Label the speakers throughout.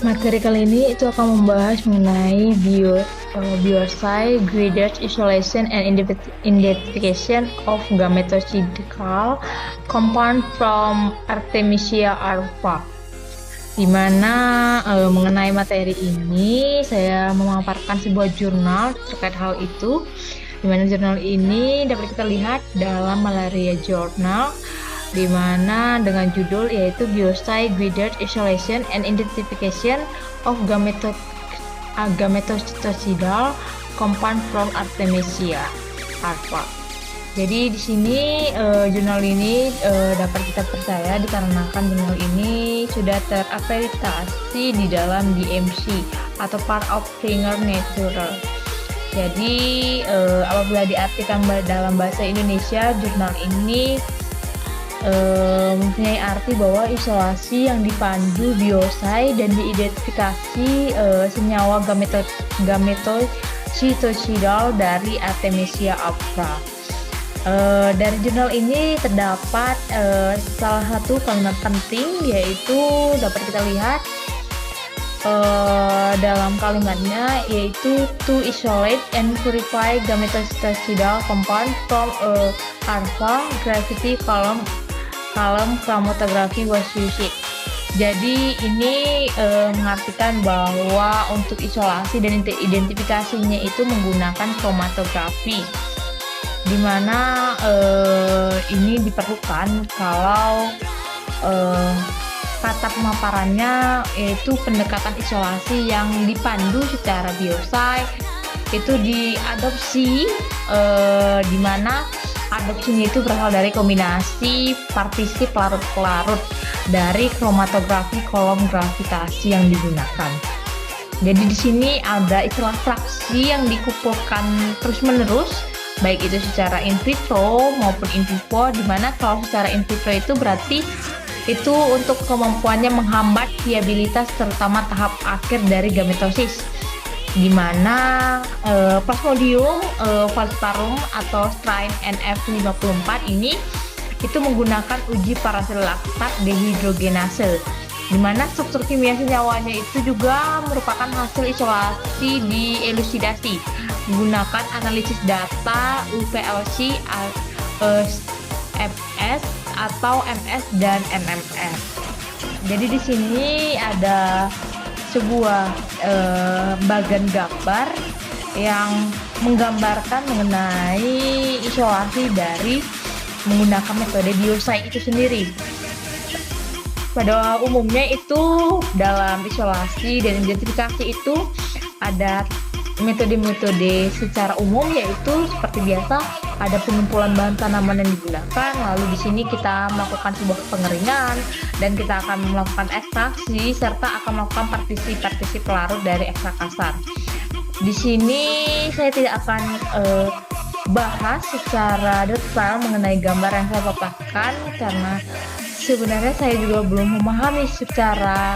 Speaker 1: Materi kali ini itu akan membahas mengenai biosci, graded isolation and identification of gametocidal compound from Artemisia alpha. Di mana mengenai materi ini saya memaparkan sebuah jurnal terkait hal itu. Di mana jurnal ini dapat kita lihat dalam Malaria Journal, di mana dengan judul yaitu Biosci Graded Isolation and Identification of Gametocidal Compound from Artemisia alpha. Jadi di sini jurnal ini dapat kita percaya dikarenakan jurnal ini sudah terakreditasi di dalam DMC atau Part of Finger Natural. Jadi apabila diartikan dalam bahasa Indonesia, jurnal ini mempunyai arti bahwa isolasi yang dipandu biosci dan diidentifikasi senyawa gametositocidal dari Artemisia alpha. Dari jurnal ini terdapat salah satu kalimat penting, yaitu dapat kita lihat dalam kalimatnya, yaitu to isolate and purify gametositocidal compound from alpha gravity column chromatography was used. Jadi ini mengartikan bahwa untuk isolasi dan identifikasinya itu menggunakan kromatografi, di mana ini diperlukan kalau kata pemaparannya yaitu pendekatan isolasi yang dipandu secara biosci itu diadopsi, di mana adopsinya itu berasal dari kombinasi partisip larut-larut dari kromatografi kolom gravitasi yang digunakan. Jadi di sini ada istilah fraksi yang dikumpulkan terus-menerus, baik itu secara in vitro maupun in vivo, di mana kalau secara in vitro itu berarti itu untuk kemampuannya menghambat viabilitas terutama tahap akhir dari gametosis, di mana Plasmodium falciparum atau strain NF54 ini itu menggunakan uji parasil laktat dehidrogenase, di mana struktur kimia senyawanya itu juga merupakan hasil isolasi dielusidasi menggunakan analisis data UPLC, FS atau MS dan MMR. Jadi di sini ada sebuah bagan gambar yang menggambarkan mengenai isolasi dari menggunakan metode biosci itu sendiri. Pada umumnya itu dalam isolasi dan identifikasi itu ada metode-metode secara umum, yaitu seperti biasa ada pengumpulan bahan tanaman yang digunakan, lalu di sini kita melakukan sebuah pengeringan dan kita akan melakukan ekstraksi serta akan melakukan partisi larut dari ekstrak kasar. Di sini saya tidak akan bahas secara detail mengenai gambar yang saya paparkan karena sebenarnya saya juga belum memahami secara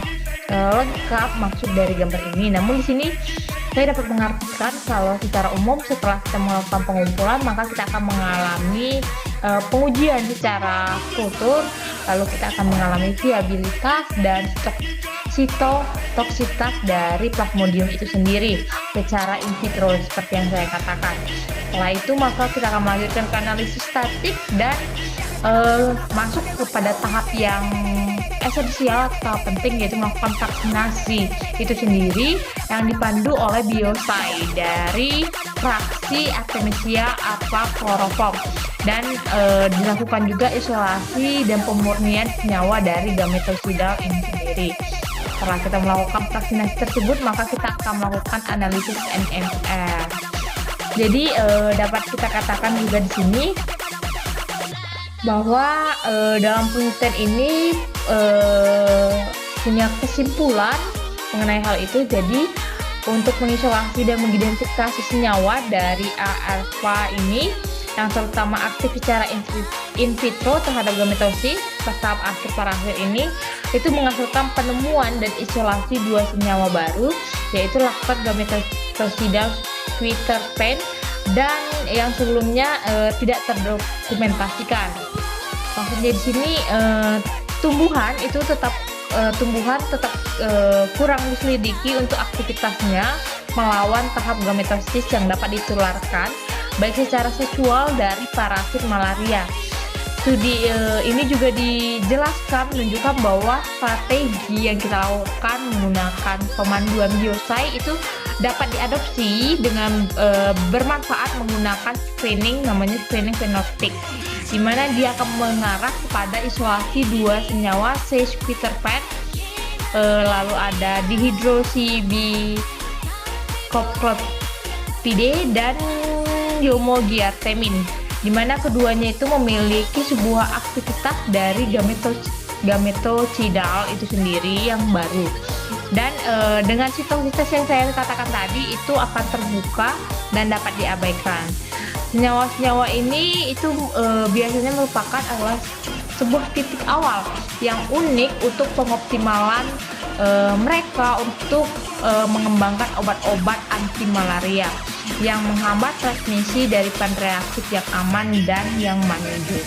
Speaker 1: lengkap maksud dari gambar ini. Namun di sini saya dapat mengartikan kalau secara umum setelah kita melakukan pengumpulan maka kita akan mengalami pengujian secara kultur, lalu kita akan mengalami viabilitas dan sitotoksitas dari Plasmodium itu sendiri secara in vitro seperti yang saya katakan. Setelah itu maka kita akan melanjutkan ke analisis statik dan masuk kepada tahap yang esensial atau penting, yaitu melakukan vaksinasi itu sendiri yang dipandu oleh biosci dari fraksi Artemisia alpha chloroform, dan dilakukan juga isolasi dan pemurnian senyawa dari gametocidal ini sendiri. Setelah kita melakukan vaksinasi tersebut maka kita akan melakukan analisis NMR. Jadi dapat kita katakan juga di sini bahwa dalam penelitian ini punya kesimpulan mengenai hal itu. Jadi untuk mengisolasi dan mengidentifikasi senyawa dari A-alpha ini yang terutama aktif secara in vitro terhadap gametosis tahap akhir terakhir ini itu menghasilkan penemuan dan isolasi dua senyawa baru, yaitu laktat gametosida quiterpene dan yang sebelumnya tidak terdokumentasikan. Maksudnya di sini tumbuhan itu tetap tumbuhan tetap kurang diselidiki untuk aktivitasnya melawan tahap gametosis yang dapat ditularkan baik secara seksual dari parasit malaria. Studi ini juga dijelaskan menunjukkan bahwa strategi yang kita lakukan menggunakan pemanduan biosay itu dapat diadopsi dengan bermanfaat menggunakan screening, namanya screening fenotip, di mana dia akan mengarah kepada isolasi dua senyawa C-Peterpan, lalu ada dihidroksibiclopripide dan diomogiartemin, di mana keduanya itu memiliki sebuah aktivitas dari gametocidal itu sendiri yang baru. Dan dengan sitosintesis yang saya katakan tadi itu akan terbuka dan dapat diabaikan. Senyawa-senyawa ini itu biasanya merupakan adalah sebuah titik awal yang unik untuk pengoptimalan mereka untuk mengembangkan obat-obat anti malaria yang menghambat transmisi dari panreaktif yang aman dan yang manjur.